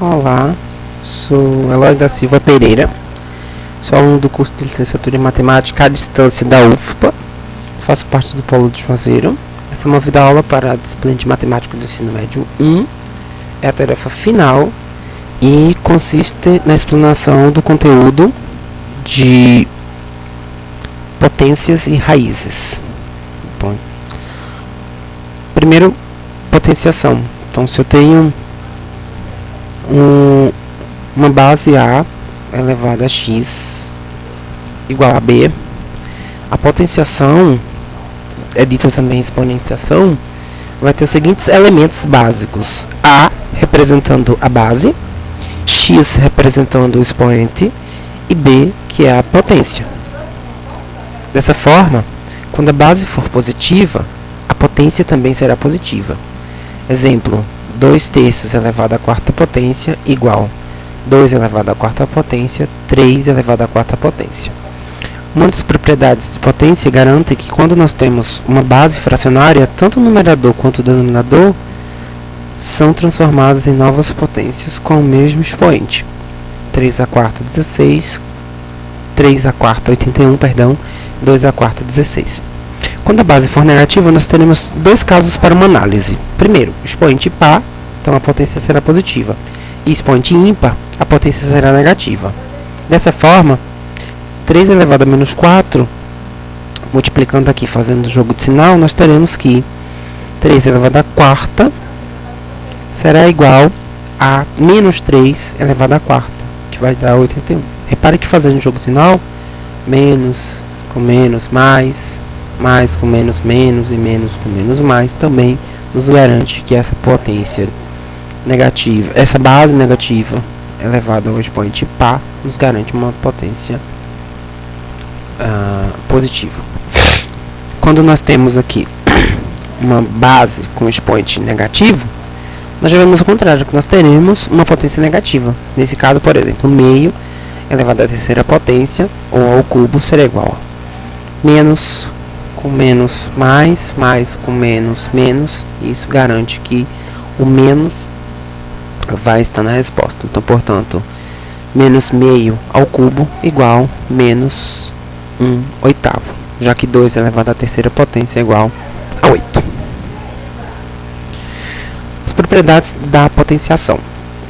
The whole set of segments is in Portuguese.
Olá, sou Eloy da Silva Pereira, sou aluno do curso de licenciatura em matemática à distância da UFPA, faço parte do Polo de Juazeiro. Essa é uma videoaula para a disciplina de matemática do ensino médio 1, é a tarefa final e consiste na explanação do conteúdo de potências e raízes. Bom, primeiro, potenciação. Então, se eu tenho uma base A elevada a x igual a b, a potenciação, é dita também exponenciação, vai ter os seguintes elementos básicos: A representando a base, x representando o expoente e b, que é a potência. Dessa forma, quando a base for positiva, a potência também será positiva. Exemplo: 2/3 elevado à quarta potência igual 2 elevado à quarta potência, 3 elevado à quarta potência. Uma das propriedades de potência garante que quando nós temos uma base fracionária, tanto o numerador quanto o denominador são transformados em novas potências com o mesmo expoente. 3 à quarta 16, 3 à quarta 81, 2 à quarta 16. Quando a base for negativa, nós teremos dois casos para uma análise. Primeiro, expoente par, então a potência será positiva. E expoente ímpar, a potência será negativa. Dessa forma, 3 elevado a menos 4, multiplicando aqui, fazendo o jogo de sinal, nós teremos que 3 elevado a quarta será igual a menos 3 elevado a quarta, que vai dar 81. Repare que fazendo o jogo de sinal, menos com menos, mais com menos, menos, e menos com menos, mais, também nos garante que essa potência negativa, essa base negativa elevada ao expoente par, nos garante uma potência positiva. Quando nós temos aqui uma base com expoente negativo, nós já vemos o contrário, que nós teremos uma potência negativa. Nesse caso, por exemplo, meio elevado à terceira potência ou ao cubo será igual a menos com menos, mais com menos, menos. Isso garante que o menos vai estar na resposta. Então, portanto, menos meio ao cubo igual menos 1/8, já que 2 elevado à terceira potência é igual a 8. As propriedades da potenciação.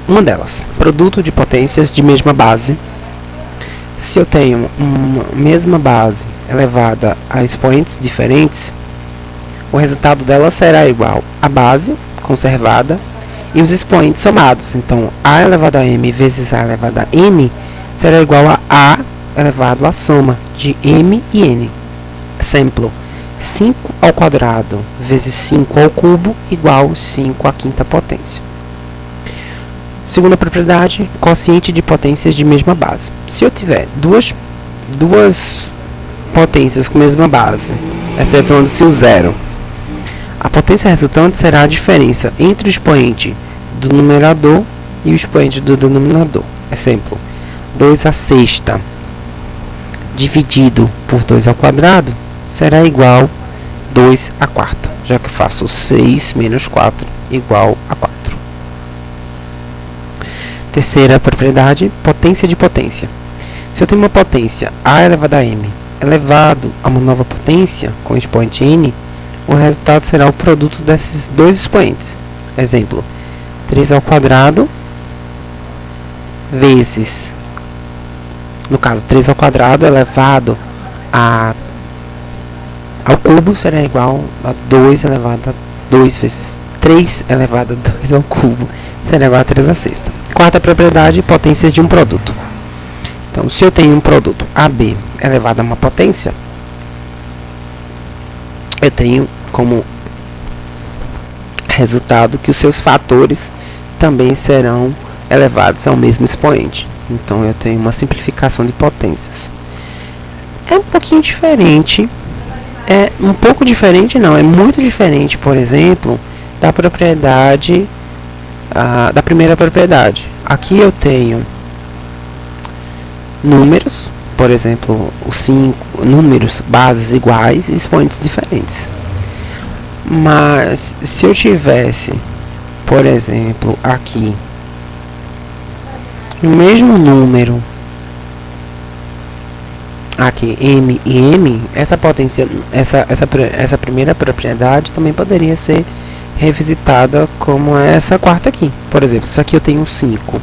Uma delas, produto de potências de mesma base. Se eu tenho uma mesma base elevada a expoentes diferentes, o resultado dela será igual à base conservada e os expoentes somados. Então, a elevado a m vezes a elevado a n será igual a elevado à soma de m e n. Exemplo: 5 ao quadrado vezes 5 ao cubo igual 5 à quinta potência. Segunda propriedade, quociente de potências de mesma base. Se eu tiver duas potências com mesma base, excetuando-se o zero, a potência resultante será a diferença entre o expoente do numerador e o expoente do denominador. Exemplo: 2 à sexta dividido por 2 ao quadrado será igual a 2 à quarta, já que eu faço 6 menos 4 igual a 4. Terceira propriedade, potência de potência. Se eu tenho uma potência a elevado a m elevado a uma nova potência com expoente n, o resultado será o produto desses dois expoentes. Exemplo: 3 ao quadrado vezes, no caso, 3 ao quadrado elevado ao cubo será igual a 2 elevado a 2 vezes 3 elevado a 2 ao cubo será igual a 3 à sexta. Quarta propriedade, potências de um produto. Então, se eu tenho um produto AB elevado a uma potência, eu tenho como resultado que os seus fatores também serão elevados ao mesmo expoente. Então, eu tenho uma simplificação de potências. É um pouquinho diferente, é muito diferente, por exemplo, da propriedade da primeira propriedade. Aqui eu tenho números, por exemplo, os 5 números, bases iguais e expoentes diferentes. Mas se eu tivesse, por exemplo, aqui o mesmo número aqui, m e m, essa potência, essa primeira propriedade também poderia ser revisitada como essa quarta aqui. Por exemplo, isso aqui eu tenho um 5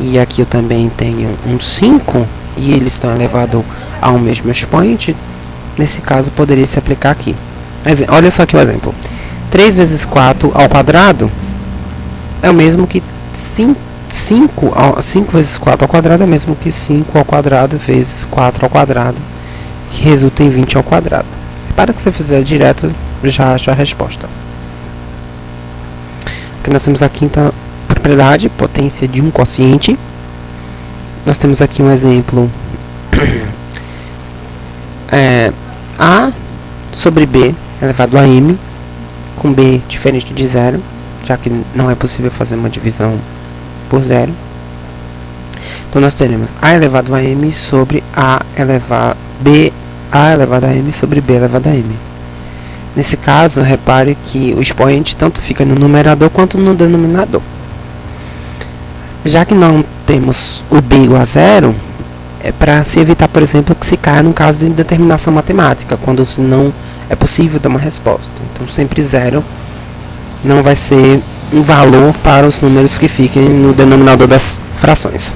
e aqui eu também tenho um 5 e eles estão elevados a um mesmo expoente. Nesse caso poderia se aplicar aqui. Olha só aqui o exemplo. 3 vezes 4 ao quadrado é o mesmo que 5 vezes 4 ao quadrado é o mesmo que 5 ao quadrado vezes 4 ao quadrado, que resulta em 20 ao quadrado. Para que você fizer direto, já acha a resposta. Aqui nós temos a quinta propriedade, potência de um quociente. Nós temos aqui um exemplo. A sobre B elevado a m, com B diferente de zero, já que não é possível fazer uma divisão por zero. Então nós teremos A elevado a m sobre A elevado a m sobre B elevado a m. Nesse caso, repare que o expoente tanto fica no numerador quanto no denominador. Já que não temos o B igual a zero, é para se evitar, por exemplo, que se caia no caso de determinação matemática, quando não é possível dar uma resposta. Então sempre zero não vai ser um valor para os números que fiquem no denominador das frações.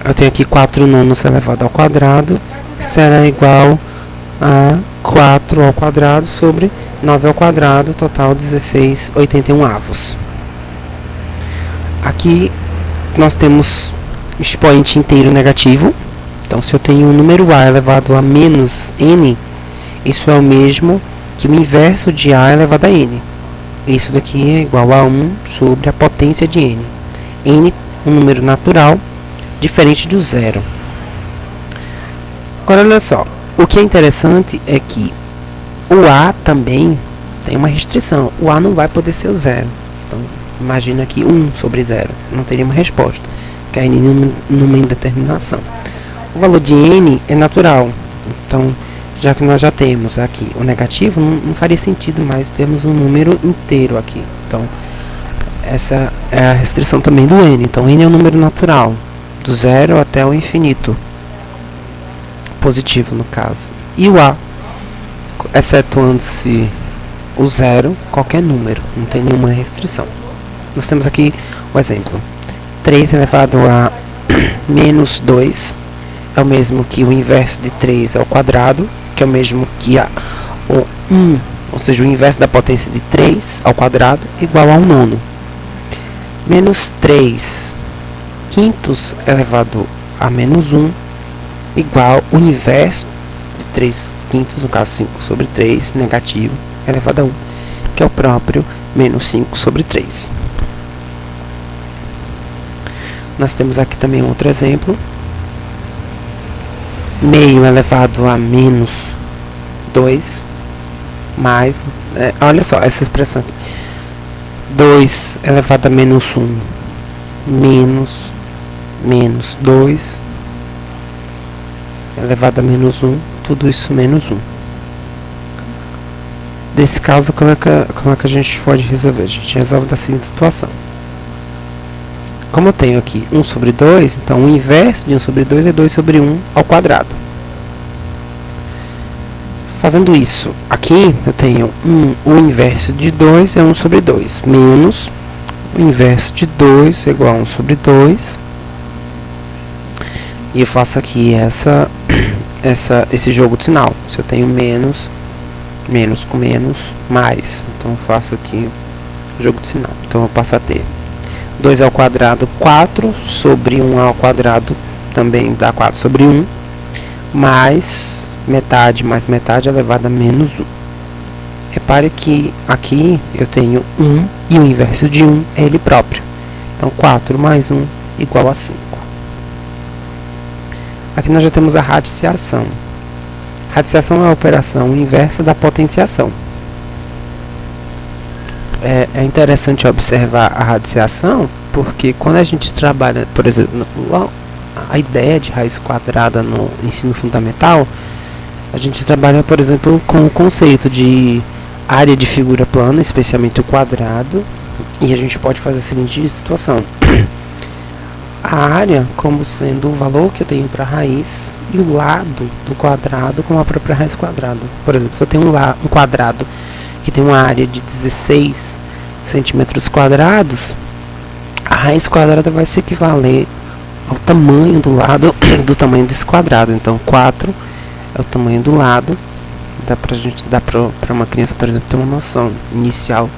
Eu tenho aqui 4 nonos elevado ao quadrado, que será igual a 4 ao quadrado sobre 9 ao quadrado, total 16,81 avos. Aqui nós temos expoente inteiro negativo. Então, se eu tenho o número a elevado a menos n, isso é o mesmo que o inverso de a elevado a n. Isso daqui é igual a 1 sobre a potência de n. N é um número natural, diferente do zero. Agora, olha só. O que é interessante é que o a também tem uma restrição. O a não vai poder ser o zero. Então, imagina aqui 1 sobre 0. Não teria uma resposta, caindo numa indeterminação. O valor de n é natural. Então, já que nós já temos aqui o negativo, não faria sentido mais termos um número inteiro aqui. Então, essa é a restrição também do n. Então, n é um número natural, do zero até o infinito. Positivo, no caso. E o a, excetuando-se o zero, qualquer número, não tem nenhuma restrição. Nós temos aqui o exemplo. 3 elevado a menos 2 é o mesmo que o inverso de 3 ao quadrado, que é o mesmo que o 1, ou seja, o inverso da potência de 3 ao quadrado, igual a 1 nono. Menos 3 quintos elevado a menos 1, igual o inverso de 3 quintos, no caso 5 sobre 3, negativo, elevado a 1, que é o próprio menos 5 sobre 3. Nós temos aqui também outro exemplo. Meio elevado a menos 2, mais, olha só, essa expressão aqui. 2 elevado a menos 1, menos 2, elevado a menos 1, tudo isso menos 1. Nesse caso, como é que a gente pode resolver? A gente resolve da seguinte situação. Como eu tenho aqui 1 sobre 2, então o inverso de 1 sobre 2 é 2 sobre 1 ao quadrado. Fazendo isso, aqui eu tenho o inverso de 2 é 1 sobre 2, menos o inverso de 2 é igual a 1 sobre 2. E eu faço aqui esse jogo de sinal. Se eu tenho menos com menos, mais. Então eu faço aqui o jogo de sinal. Então eu passo a ter 2 ao quadrado, 4 sobre 1 ao quadrado, também dá 4 sobre 1, mais metade elevado a menos 1. Repare que aqui eu tenho 1 e o inverso de 1 é ele próprio. Então 4 mais 1 igual a 5. Aqui nós já temos a radiciação. Radiciação é a operação inversa da potenciação. É interessante observar a radiciação, porque quando a gente trabalha, por exemplo, a ideia de raiz quadrada no ensino fundamental, a gente trabalha, por exemplo, com o conceito de área de figura plana, especialmente o quadrado, e a gente pode fazer a seguinte situação. a área como sendo o valor que eu tenho para a raiz e o lado do quadrado como a própria raiz quadrada. Por exemplo, se eu tenho um quadrado que tem uma área de 16 centímetros quadrados, a raiz quadrada vai se equivaler ao tamanho do lado do tamanho desse quadrado. Então 4 é o tamanho do lado. Dá para uma criança, por exemplo, ter uma noção inicial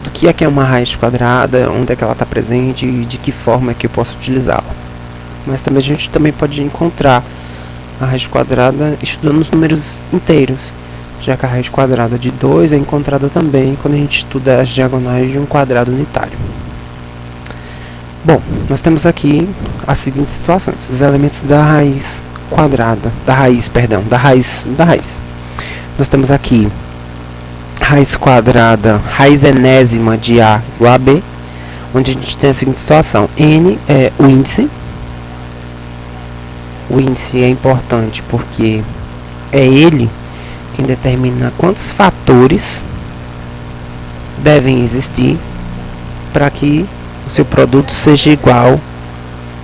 do que é uma raiz quadrada, onde é que ela está presente e de que forma é que eu posso utilizá-la. Mas também a gente pode encontrar a raiz quadrada estudando os números inteiros, já que a raiz quadrada de 2 é encontrada também quando a gente estuda as diagonais de um quadrado unitário. Bom, nós temos aqui as seguintes situações: os elementos da raiz quadrada, da raiz. Nós temos aqui raiz quadrada, raiz enésima de A igual a B, onde a gente tem a seguinte situação: N é o índice. O índice é importante porque é ele quem determina quantos fatores devem existir para que o seu produto seja igual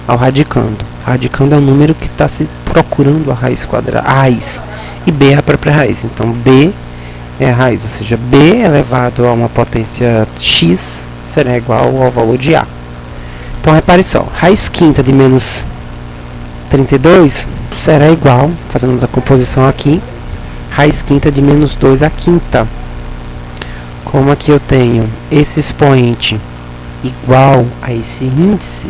ao radicando. Radicando é o número que está se procurando a raiz quadrada, a raiz, e B é a própria raiz. Então B é a raiz, ou seja, B elevado a uma potência x será igual ao valor de A. Então repare só, raiz quinta de menos 32 será igual, fazendo a composição aqui, raiz quinta de menos 2 a quinta. Como aqui eu tenho esse expoente igual a esse índice,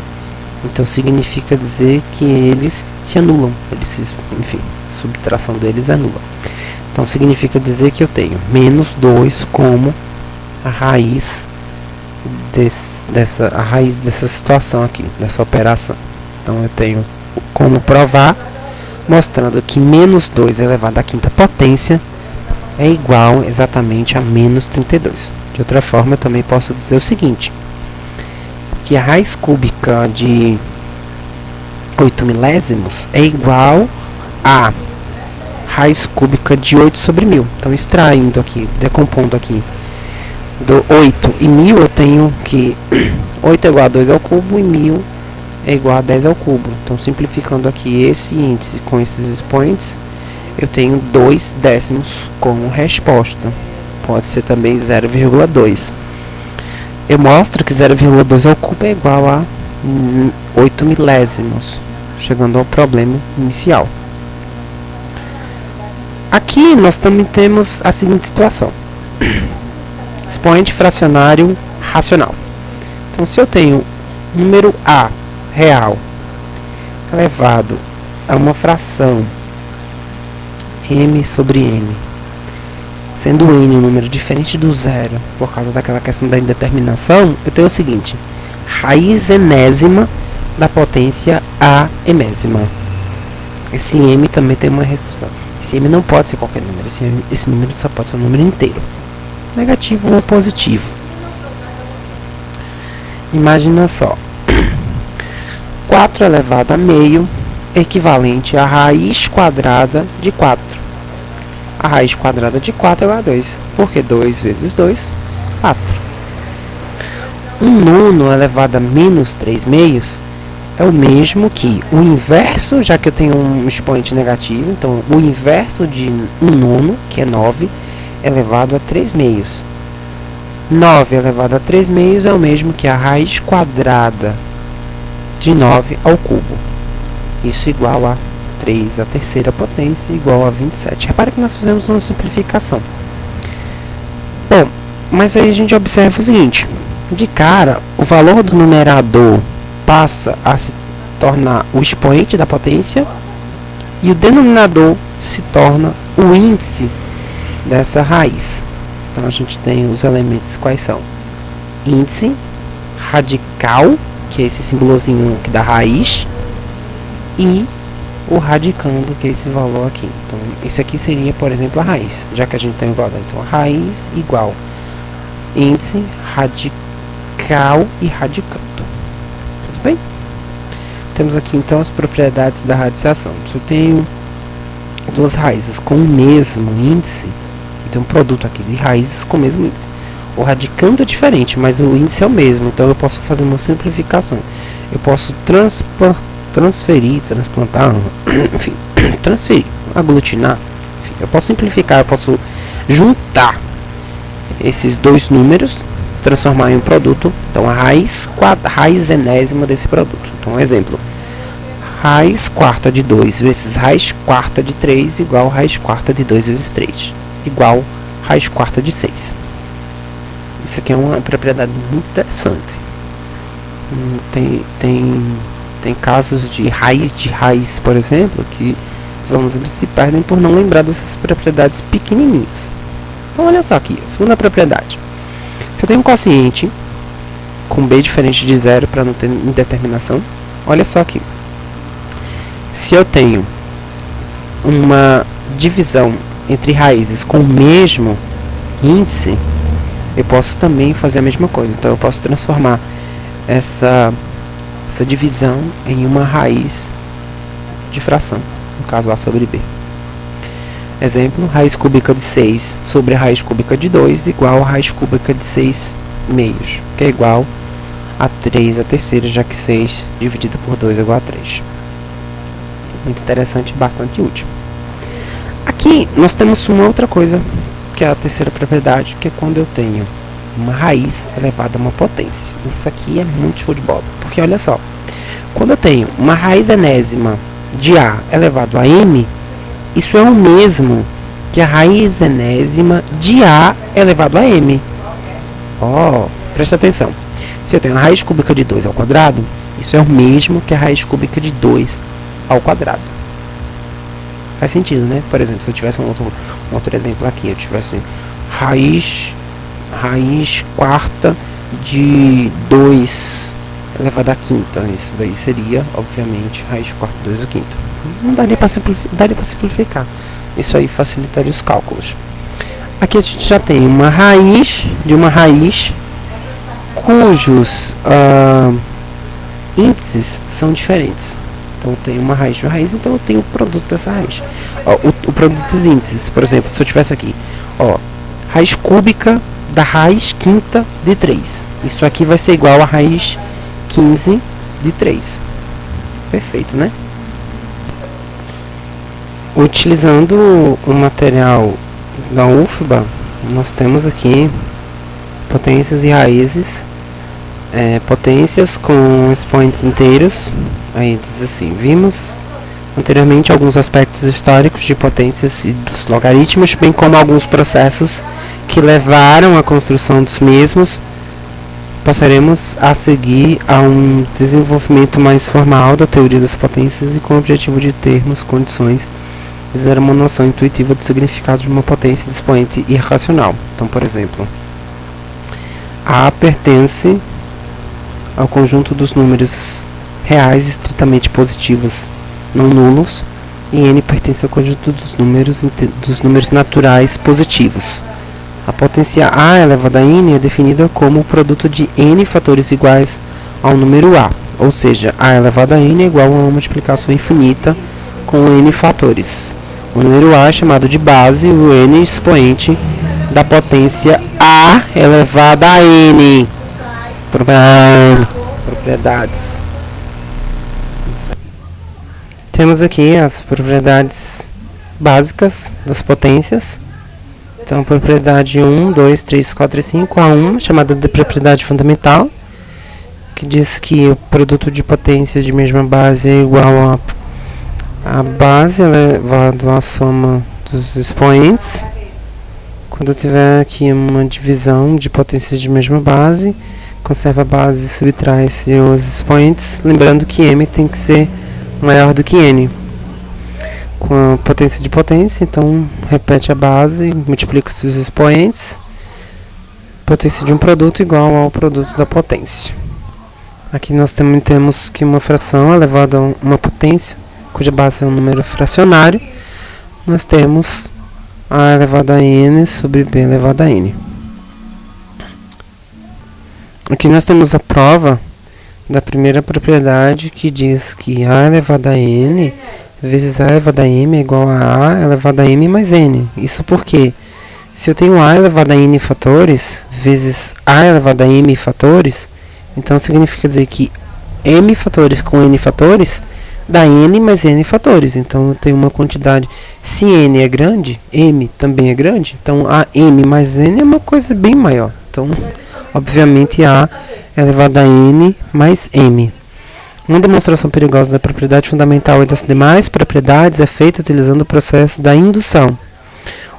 então significa dizer que eles se anulam, enfim, a subtração deles anula. Então significa dizer que eu tenho menos 2 como a raiz dessa situação aqui, dessa operação. Então eu tenho como provar, mostrando que menos 2 elevado à quinta potência é igual exatamente a menos 32. De outra forma, eu também posso dizer o seguinte: que a raiz cúbica de 8 milésimos é igual a raiz cúbica de 8 sobre 1000. Então, extraindo aqui, decompondo aqui, do 8 e 1000, eu tenho que 8 é igual a 2 ao cubo e 1000 é igual a 10 ao cubo. Então, simplificando aqui esse índice com esses expoentes, eu tenho 2 décimos como resposta. Pode ser também 0,2. Eu mostro que 0,2 ao cubo é igual a 8 milésimos, chegando ao problema inicial. Aqui nós também temos a seguinte situação: expoente fracionário racional. Então, se eu tenho número A real elevado a uma fração m sobre n, sendo n um número diferente do zero, por causa daquela questão da indeterminação, eu tenho o seguinte: raiz enésima da potência a emésima. Esse m também tem uma restrição. Esse m não pode ser qualquer número. Esse número só pode ser um número inteiro, negativo ou positivo. Imagina só: 4 elevado a meio equivalente à raiz quadrada de 4. A raiz quadrada de 4 é igual a 2, porque 2 vezes 2, 4. 1 nono elevado a menos 3 meios é o mesmo que o inverso, já que eu tenho um expoente negativo, então o inverso de 1 nono, que é 9, elevado a 3 meios. 9 elevado a 3 meios é o mesmo que a raiz quadrada de 9 ao cubo. Isso igual a 3 à terceira potência, igual a 27. Repara que nós fizemos uma simplificação. Bom, mas aí a gente observa o seguinte: de cara, o valor do numerador passa a se tornar o expoente da potência e o denominador se torna o índice dessa raiz. Então a gente tem os elementos quais são: índice, radical, que é esse símbolozinho aqui da raiz, e o radicando, que é esse valor aqui. Então esse aqui seria, por exemplo, a raiz, já que a gente tem igualdade. Então a raiz igual índice, radical e radicando. Tudo bem? Temos aqui então as propriedades da radiciação. Se eu tenho duas raízes com o mesmo índice, eu tenho um produto aqui de raízes com o mesmo índice. O radicando é diferente, mas o índice é o mesmo. Então eu posso fazer uma simplificação. Eu posso transferir, transplantar, enfim, transferir, aglutinar. Enfim, eu posso simplificar, eu posso juntar esses dois números, transformar em um produto. Então a raiz enésima desse produto. Então um exemplo: raiz quarta de 2 vezes raiz quarta de 3 igual raiz quarta de 2 vezes 3 igual raiz quarta de 6. Isso aqui é uma propriedade muito interessante. Tem casos de raiz, por exemplo, que os alunos eles se perdem por não lembrar dessas propriedades pequenininhas. Então olha só aqui, a segunda propriedade. Se eu tenho um quociente com b diferente de zero para não ter indeterminação, olha só aqui. Se eu tenho uma divisão entre raízes com o mesmo índice, eu posso também fazer a mesma coisa. Então eu posso transformar essa divisão em uma raiz de fração, no caso A sobre B. Exemplo: raiz cúbica de 6 sobre a raiz cúbica de 2 igual a raiz cúbica de 6 meios, que é igual a 3 a terceira, já que 6 dividido por 2 é igual a 3. Muito interessante e bastante útil. Aqui nós temos uma outra coisa, que é a terceira propriedade, que é quando eu tenho uma raiz elevada a uma potência. Isso aqui é muito show de bola, porque olha só, quando eu tenho uma raiz enésima de A elevado a M, isso é o mesmo que a raiz enésima de A elevado a M. Presta atenção. Se eu tenho a raiz cúbica de 2 ao quadrado, isso é o mesmo que a raiz cúbica de 2 ao quadrado. Faz sentido, né? Por exemplo, se eu tivesse um outro exemplo aqui, eu tivesse raiz quarta de 2 elevado à quinta. Isso daí seria, obviamente, raiz quarta de 2 à quinta. Não daria para simplificar. Isso aí facilitaria os cálculos. Aqui a gente já tem uma raiz de uma raiz cujos índices são diferentes. Então eu tenho uma raiz de uma raiz, então eu tenho o produto dessa raiz. O produto dos índices, por exemplo, se eu tivesse aqui, raiz cúbica da raiz quinta de 3. Isso aqui vai ser igual a raiz 15 de 3. Perfeito, né? Utilizando o material da UFBA, nós temos aqui potências e raízes. Potências com expoentes inteiros. Aí diz assim: vimos anteriormente alguns aspectos históricos de potências e dos logaritmos, bem como alguns processos que levaram à construção dos mesmos. Passaremos a seguir a um desenvolvimento mais formal da teoria das potências e com o objetivo de termos condições de dar uma noção intuitiva do significado de uma potência de expoente irracional. Então, por exemplo, A pertence ao conjunto dos números reais estritamente positivos não nulos, e N pertence ao conjunto dos números naturais positivos. A potência A elevada a N é definida como o produto de N fatores iguais ao número A, ou seja, A elevada a N é igual a uma multiplicação infinita com N fatores. O número A é chamado de base, o N expoente da potência A elevada a N. Propriedades. Temos aqui as propriedades básicas das potências. Então, propriedade 1, 2, 3, 4 e 5. A 1, chamada de propriedade fundamental, que diz que o produto de potências de mesma base é igual a base elevado à soma dos expoentes. Quando tiver aqui uma divisão de potências de mesma base, conserva a base e subtrai-se os expoentes, lembrando que M tem que ser maior do que N. Com a potência de potência, então repete a base, multiplica-se os expoentes, potência de um produto igual ao produto da potência. Aqui nós também temos que uma fração elevada a uma potência, cuja base é um número fracionário, nós temos A elevado a N sobre B elevado a N. Aqui nós temos a prova da primeira propriedade, que diz que A elevado a N vezes A elevado a M é igual a A elevado a M mais N. Isso porque, Se eu tenho a elevado a n fatores vezes a elevado a m fatores, então significa dizer que m fatores com n fatores dá n mais n fatores. Então eu tenho uma quantidade, se n é grande, m também é grande, então a m mais n é uma coisa bem maior. Então, obviamente, a elevado a n mais m. Uma demonstração perigosa da propriedade fundamental e das demais propriedades é feita utilizando o processo da indução.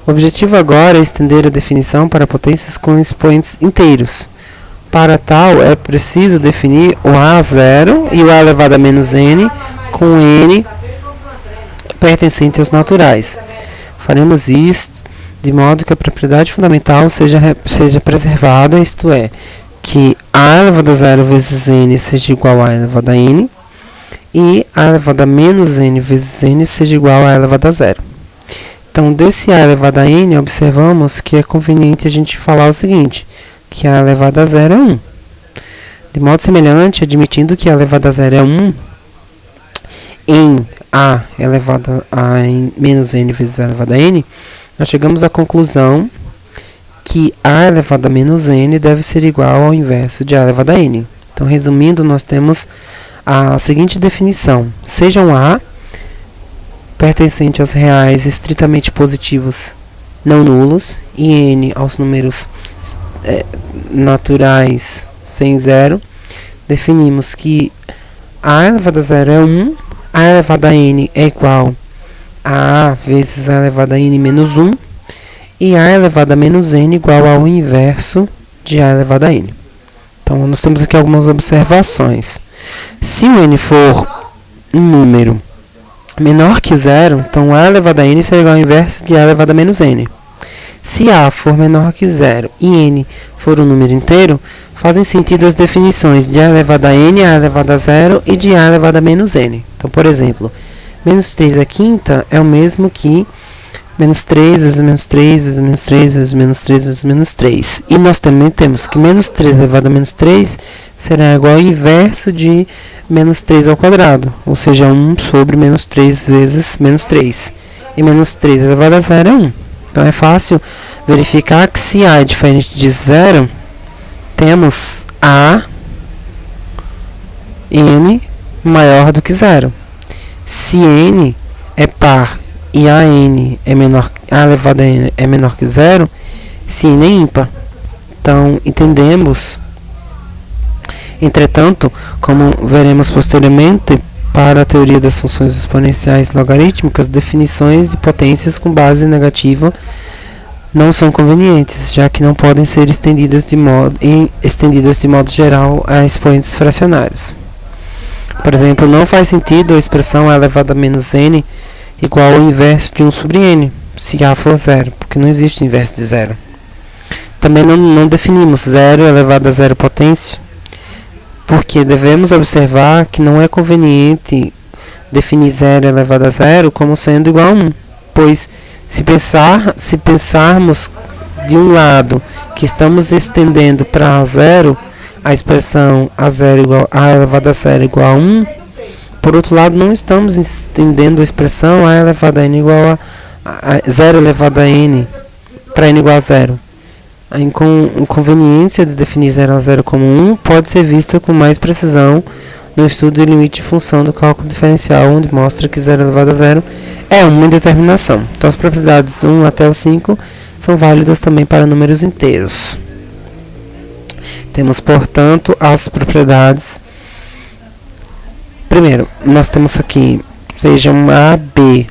O objetivo agora é estender a definição para potências com expoentes inteiros. Para tal, é preciso definir o A0 e o A elevado a menos n com n pertencente aos naturais. Faremos isto de modo que a propriedade fundamental seja preservada, isto é, que A elevado a 0 vezes n seja igual a A elevado a n e A elevado a menos n vezes n seja igual a A elevado a 0. Então, desse A elevado a n, observamos que é conveniente a gente falar o seguinte, que A elevado a 0 é 1. De modo semelhante, admitindo que A elevado a 0 é 1, em A elevado a menos n vezes A elevado a n, nós chegamos à conclusão que A elevado a menos n deve ser igual ao inverso de A elevado a n. Então, resumindo, nós temos a seguinte definição. Seja um A pertencente aos reais estritamente positivos não nulos e n aos números naturais sem zero, definimos que A elevado a 0 é 1, A elevado a n é igual a vezes A elevado a n menos 1 e A elevado a menos n igual ao inverso de A elevado a n. Então, nós temos aqui algumas observações. Se o n for um número menor que o zero, então A elevado a n será igual ao inverso de A elevado a menos n. Se A for menor que zero e n for um número inteiro, fazem sentido as definições de A elevado a n, A elevado a 0 e de A elevado a menos n. Então, por exemplo, menos 3 à quinta é o mesmo que menos 3 vezes menos 3 vezes menos 3 vezes menos 3 vezes menos 3. E nós também temos que menos 3 elevado a menos 3 será igual ao inverso de menos 3 ao quadrado, ou seja, 1 sobre menos 3 vezes menos 3. E menos 3 elevado a 0 é 1. Então é fácil verificar que se A é diferente de 0, temos A n maior do que 0. Se n é par e a n é menor, A elevado a n é menor que 0, se n é ímpar. Então, entendemos, entretanto, como veremos posteriormente, para a teoria das funções exponenciais logarítmicas, definições de potências com base negativa não são convenientes, já que não podem ser estendidas de modo geral a expoentes fracionários. Por exemplo, não faz sentido a expressão A elevado a menos n igual ao inverso de 1 sobre n, se A for 0, porque não existe inverso de 0. Também não definimos 0 elevado a 0 potência, porque devemos observar que não é conveniente definir 0 elevado a 0 como sendo igual a 1, pois se pensarmos de um lado que estamos estendendo para 0 a expressão A0 igual a elevado a 0 igual a 1, por outro lado não estamos estendendo a expressão A elevado a n igual a 0 elevado a n para n igual a 0. A inconveniência de definir 0 a 0 como 1 pode ser vista com mais precisão no estudo de limite de função do cálculo diferencial, onde mostra que 0 elevado a 0 é uma indeterminação. Então, as propriedades 1 até o 5 são válidas também para números inteiros. Temos, portanto, as propriedades. Primeiro, nós temos aqui, sejam A, B,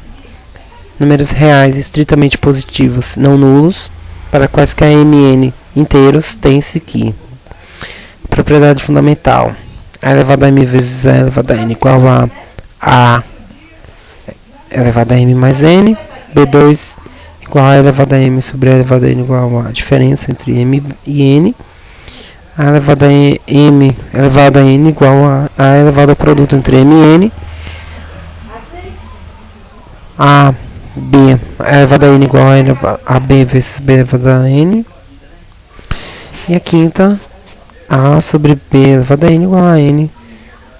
números reais estritamente positivos, não nulos, para quaisquer mn inteiros, tem-se que propriedade fundamental A elevado a m vezes A elevado a n igual a elevado a m mais n, B2 igual a elevado a m sobre A elevado a n igual a diferença entre m e n, A elevado a m elevado a n igual a elevado ao produto entre m e n, a B elevado a n igual a b vezes b elevado a n, e a quinta a sobre b elevado a n igual a n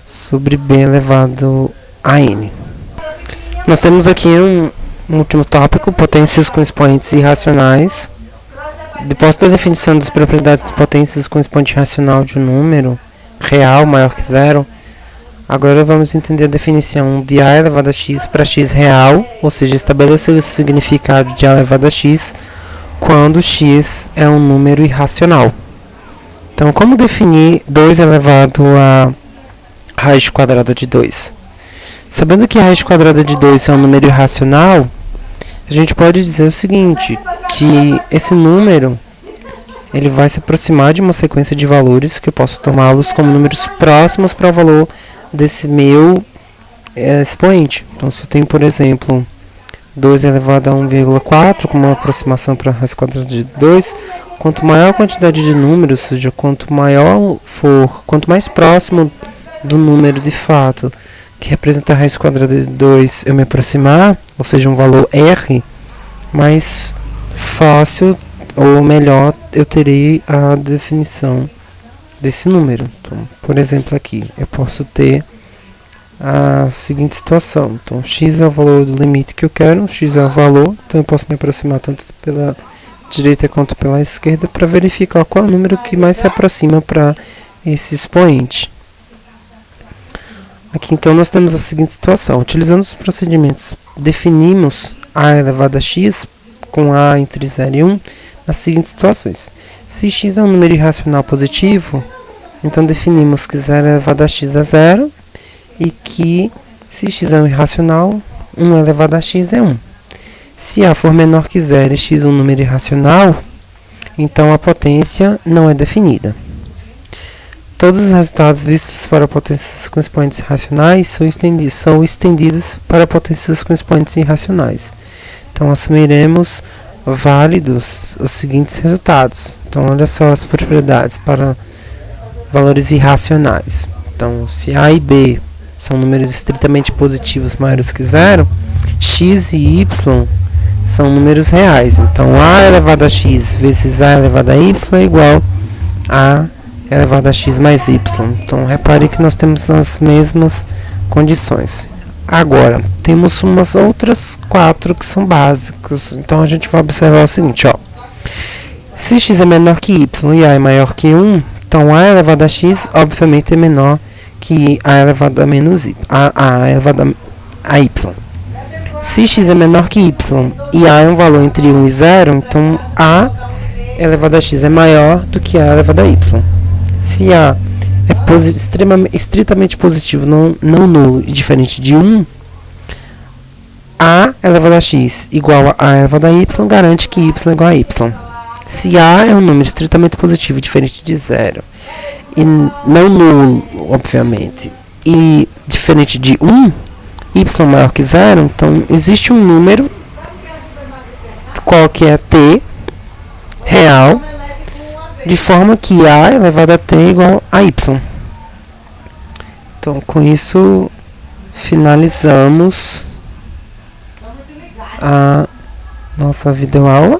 sobre b elevado a n. Nós temos aqui um último tópico, potências com expoentes irracionais. Depois da definição das propriedades das potências com expoente racional de um número real maior que zero, agora vamos entender a definição de a elevado a x para x real, ou seja, estabelecer o significado de a elevado a x quando x é um número irracional. Então, como definir 2 elevado a raiz quadrada de 2? Sabendo que a raiz quadrada de 2 é um número irracional, a gente pode dizer o seguinte, que esse número ele vai se aproximar de uma sequência de valores que eu posso tomá-los como números próximos para o valor desse meu expoente. Então, se eu tenho, por exemplo, 2 elevado a 1,4 como uma aproximação para a raiz quadrada de 2, quanto maior a quantidade de números, ou seja, quanto mais próximo do número de fato que representa a raiz quadrada de 2 eu me aproximar, ou seja, um valor R, mais fácil ou melhor eu terei a definição desse número. Então, por exemplo, aqui eu posso ter a seguinte situação. Então, x é o valor do limite que eu quero, x é o valor, então eu posso me aproximar tanto pela direita quanto pela esquerda para verificar qual é o número que mais se aproxima para esse expoente. Aqui então nós temos a seguinte situação. Utilizando os procedimentos, definimos a elevado a x com a entre 0 e 1 nas seguintes situações. Se x é um número irracional positivo, então definimos que 0 elevado a x é 0 e que se x é um irracional, 1 elevado a x é 1. Se a for menor que 0 e x é um número irracional, então a potência não é definida. Todos os resultados vistos para potências com expoentes racionais são estendidos para potências com expoentes irracionais. Então, assumiremos válidos os seguintes resultados. Então, olha só as propriedades para valores irracionais. Então, se A e B são números estritamente positivos maiores que zero, x e y são números reais. Então, A elevado a x vezes A elevado a y é igual a elevado a x mais y. Então, repare que nós temos as mesmas condições. Agora, temos umas outras 4 que são básicos. Então, a gente vai observar o seguinte, ó. Se x é menor que y e a é maior que 1, então a elevado a x, obviamente, é menor que a elevado a menos y. A elevado a y. Se x é menor que y e a é um valor entre 1 e 0, então a elevado a x é maior do que a elevado a y. Se A é estritamente positivo, não nulo e diferente de 1, A elevado a x igual a A elevado a y garante que y é igual a y. Se A é um número estritamente positivo diferente de 0 e não nulo, obviamente, e diferente de 1, y maior que 0, então existe um número qualquer t real de forma que A elevado a t é igual a y. Então, com isso, finalizamos a nossa videoaula.